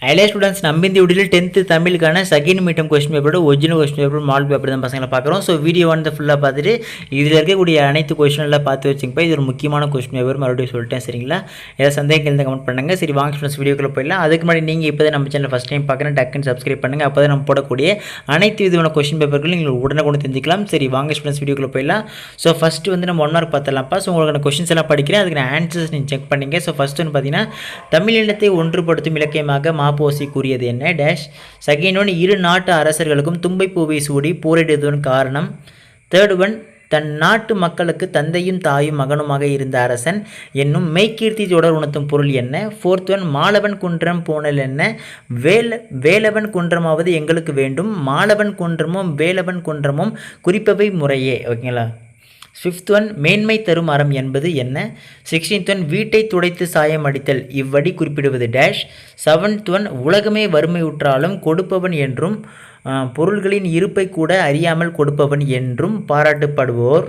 ஐலே students நம்ம இந்த வீடியோவில் 10th தமிழுக்கான செகண்ட் மீட்டம் கொஸ்டின் பேப்பரோட original question paper model paper தான் பசங்களை பார்க்குறோம். ஸோ வீடியோ வந்து ஃபுல்லாக பார்த்துட்டு இதில் இருக்கக்கூடிய அனைத்து கொஸ்டின் எல்லாம் பார்த்து வச்சுங்கப்பா. இது ஒரு முக்கியமான கொஸ்டின் பேப்பர் மறுபடியும் சொல்லிட்டேன் சரிங்களா. ஏதாவது சந்தேகம் இருந்தால் கமெண்ட் பண்ணுங்கள். சரி வாங்க ஸ்டூடெண்ட்ஸ் வீடியோக்குள்ளே போயிடலாம். அதுக்கு முன்னாடி நீங்கள் இப்போ தான் நம்ம சேனல் ஃபஸ்ட் டைம் பார்க்குறேன் டக்குன்னு சப்ஸ்கிரைப் பண்ணுங்கள். அப்போ தான் நம்ம போடக்கூடிய அனைத்து விதமான கொஸ்டின் பேப்பர்களும் நீங்கள் உடனே தெரிஞ்சுக்கலாம். சரி வாங்க ஸ்டூடெண்ட்ஸ் வீடியோக்குள்ளே போயிடலாம். ஸோ ஃபஸ்ட்டு வந்து நம்ம 1 மார்க் பார்த்துலாம்ப்பா. ஸோ உங்களுக்கு கொஸ்டின்ஸ் எல்லாம் படிக்கிறேன், அதுக்கு நான் ஆன்சர்ஸ் நீங்கள் செக் பண்ணிங்க. ஸோ ஃபஸ்ட் வந்து பார்த்தீங்கன்னா தமிழ் இனத்தை ஒன்றுபடுத்தும் இலக்கியமாக மாப்போசி கூறியது என்ன டேஷ். செகண்ட் ஒன் இரு நாட்டு அரசர்களுக்கும் தும்பை பூவை சூடி போரிடுவதன் காரணம். தேர்ட் ஒன் தன் நாட்டு மக்களுக்கு தந்தையும் தாயும் மகனுமாக இருந்த அரசன் என்னும் மெய்கீர்த்தி தொடர் உணர்த்தும் பொருள் என்ன. ஃபோர்த் ஒன் மாலவன் குன்றம் போனல் என்ன. வேலவன் குன்றமாவது எங்களுக்கு வேண்டும், மாலவன் குன்றமும் வேலவன் குன்றமும் குறிப்பவை முறையே. ஓகேங்களா. 5th ஒன் மேன்மை தரும் அறம் என்பது என்ன. 16th ஒன் வீட்டை துடைத்து சாயம் அடித்தல் இவ்வடி குறிப்பிடுவது டேஷ். 7th ஒன் உலகமே வறுமையுற்றாலும் கொடுப்பவன் என்றும் பொருள்களின் இருப்பை கூட அறியாமல் கொடுப்பவன் என்றும் பாராட்டப்படுவோர்.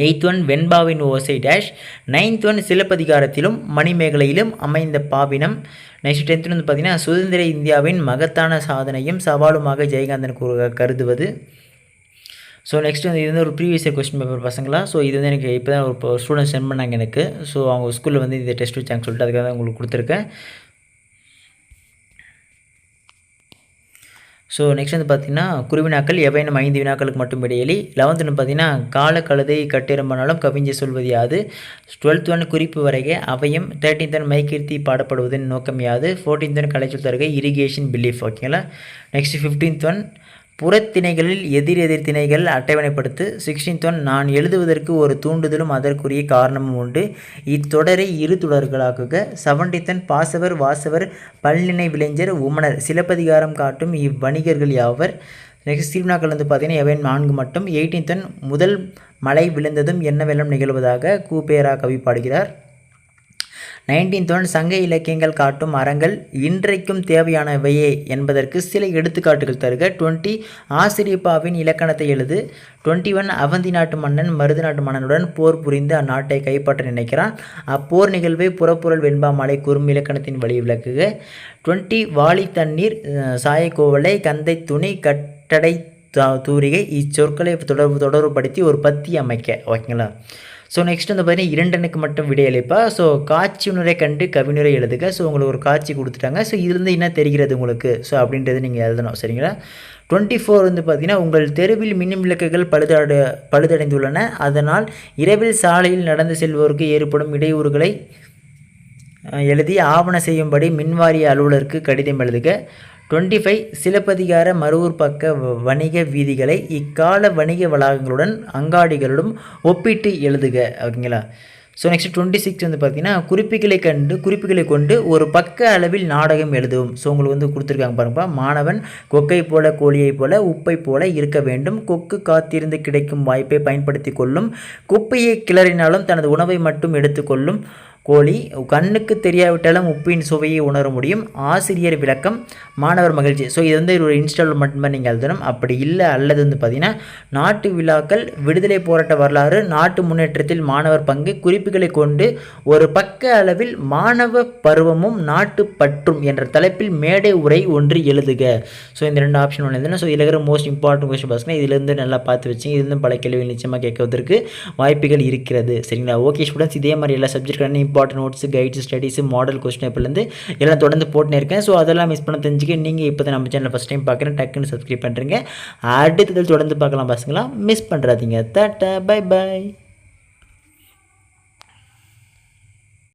8th ஒன் வெண்பாவின் ஓசை டேஷ். 9th ஒன் சிலப்பதிகாரத்திலும் மணிமேகலையிலும் அமைந்த பாவினம். நெக்ஸ்ட் 10th வந்து பார்த்திங்கன்னா சுதந்திர இந்தியாவின் மகத்தான சாதனையும் சவாலுமாக ஜெயகாந்தன் கருதுவது. ஸோ நெக்ஸ்ட் வந்து இது வந்து ஒரு ப்ரீவியஸ் இயர் கொஸ்டின் பேப்பர் பசங்களா. ஸோ இது வந்து எனக்கு இப்போ தான் ஒரு ஸ்டூடெண்ட் சென்ட் பண்ணாங்க எனக்கு. ஸோ அவங்க ஸ்கூலில் வந்து இந்த டெஸ்ட் வச்சாங்க சொல்லிட்டு அதுக்காக தான் உங்களுக்கு கொடுத்துருக்கேன். ஸோ நெக்ஸ்ட் வந்து பார்த்திங்கன்னா குருவினாக்கள் எவைனும் 5 வினாக்களுக்கு மட்டும் இடையிலி. 11th வந்து பார்த்திங்கன்னா கால கழுதை கட்டிரம்பனாலும் கவிஞ்ச சொல்வது யாது. 12th ஒன் குறிப்பு வரைக அவையும். 13th ஒன் மைகீர்த்தி பாடப்படுவதன் நோக்கம் யாது. 14th ஒன் கலைச்சொல் தருகை இரிகேஷன் பிலீஃப். ஓகேங்களா. நெக்ஸ்ட் 15th ஒன் புறத்திணைகளில் எதிர் திணைகள் அட்டவணைப்படுத்து. 16th ஒன் நான் எழுதுவதற்கு ஒரு தூண்டுதலும் அதற்குரிய காரணமும் உண்டு, இத்தொடரை இரு தொடர்களாக்குக. 17th ஒன் பாசவர் வாசவர் பல்நினை விளைஞர் உமனர் சிலப்பதிகாரம் காட்டும் இவ்வணிகர்கள் யாவர். நெக்ஸ்ட் சீர்வினாக்கள் வந்து பார்த்திங்கன்னா எவை 4 மட்டும். 18th ஒன் முதல் மழை விழுந்ததும் என்ன வெள்ளம் நிகழ்வதாக கூபேரா கவி பாடுகிறார். 19th ஒன் சங்க இலக்கியங்கள் காட்டும் அறங்கள் இன்றைக்கும் தேவையானவையே என்பதற்கு சில எடுத்துக்காட்டுகள் தருக. 20 ஆசிரியப்பாவின் இலக்கணத்தை எழுது. 21 அவந்தி நாட்டு மன்னன் மருது நாட்டு மன்னனுடன் போர் புரிந்து அந்நாட்டை கைப்பற்ற நினைக்கிறான், அப்போர் நிகழ்வை புறப்பொருள் வெண்பா மாலை கூறும் இலக்கணத்தின் வழி விளக்குக. 20 வாளி தண்ணீர் சாயக்கோவலை கந்தை துணி கட்டடை தூரிகை இச்சொற்களை தொடர்புபடுத்தி ஒரு பத்தி அமைக்க. ஓகேங்களா. ஸோ நெக்ஸ்ட் வந்து பார்த்தீங்கன்னா 2 எண்ணுக்கு மட்டும் விடையளிப்பா. ஸோ காட்சி உணரை கண்டு கவினுரை எழுதுக. ஸோ உங்களுக்கு ஒரு காட்சி கொடுத்துட்டாங்க. ஸோ இதுலேருந்து என்ன தெரிகிறது உங்களுக்கு, ஸோ அப்படின்றது நீங்கள் எழுதணும் சரிங்களா. 24 வந்து பார்த்திங்கன்னா உங்கள் தெருவில் மின்னும் விளக்குகள் பழுதடைந்துள்ளன, அதனால் இரவில் சாலையில் நடந்து செல்வோருக்கு ஏற்படும் இடையூறுகளை எழுதி ஆவண செய்யும்படி மின்வாரிய அலுவலருக்கு கடிதம் எழுதுக. 25 சிலப்பதிகார மருவூர் பக்க வணிக வீதிகளை இக்கால வணிக வளாகங்களுடன் அங்காடிகளுடன் ஒப்பிட்டு எழுதுக. ஓகேங்களா. ஸோ நெக்ஸ்ட் 26 வந்து பார்த்திங்கன்னா குறிப்புகளை கொண்டு ஒரு பக்க அளவில் நாடகம் எழுதுவோம். ஸோ உங்களுக்கு வந்து கொடுத்துருக்காங்க பாருங்கப்பா. மாணவன் கொக்கை போல கோழியை போல உப்பை போல இருக்க வேண்டும், கொக்கு காத்திருந்து கிடைக்கும் வாய்ப்பை பயன்படுத்தி கொள்ளும், குப்பையை கிளறினாலும் தனது உணவை மட்டும் எடுத்துக்கொள்ளும் கோழி, கண்ணுக்கு தெரியாவிட்டாலும் உப்பின் சுவையை உணர முடியும், ஆசிரியர் விளக்கம், மாணவர் மகிழ்ச்சி. ஸோ இது வந்து ஒரு இன்ஸ்டால் மட்டும்தான் நீங்கள் எழுதணும். அப்படி இல்லை அல்லது வந்து பார்த்திங்கன்னா நாட்டு விழாக்கள், விடுதலை போராட்ட வரலாறு, நாட்டு முன்னேற்றத்தில் மாணவர் பங்கு, குறிப்புகளை கொண்டு ஒரு பக்க அளவில் மாணவ பருவமும் நாட்டு பற்றும் என்ற தலைப்பில் மேடை உரை ஒன்று எழுதுக. ஸோ இந்த 2 ஆப்ஷன் ஒன்று எழுதுனா. ஸோ இதில் இருக்கிற மோஸ்ட் இம்பார்ட்டன்ட் கொஸ்டின் பாஸ்னா இதிலேருந்து நல்லா பார்த்து வச்சிங்க. இதுலேருந்து பல கேள்விகள் நிச்சயமாக கேட்கறதுக்கு வாய்ப்புகள் இருக்கிறது சரிங்களா. ஓகே ஸ்டூடெண்ட்ஸ், இதே மாதிரி எல்லா subject important notes, guides, studies, model question பேப்பர்லேருந்து எல்லாம் தொடர்ந்து போட்டுன்னு இருக்கேன். ஸோ அதெல்லாம் மிஸ் பண்ண தெரிஞ்சுக்க நீங்கள் இப்போ தான் நம்ம சேனல் ஃபஸ்ட் டைம் பார்க்குறேன் டக்குன்னு சப்ஸ்கிரைப் பண்ணுறீங்க. அடுத்ததில் தொடர்ந்து பார்க்கலாம் பசங்களா, மிஸ் பண்ணுறாதீங்க. டாட்டா பை பாய்.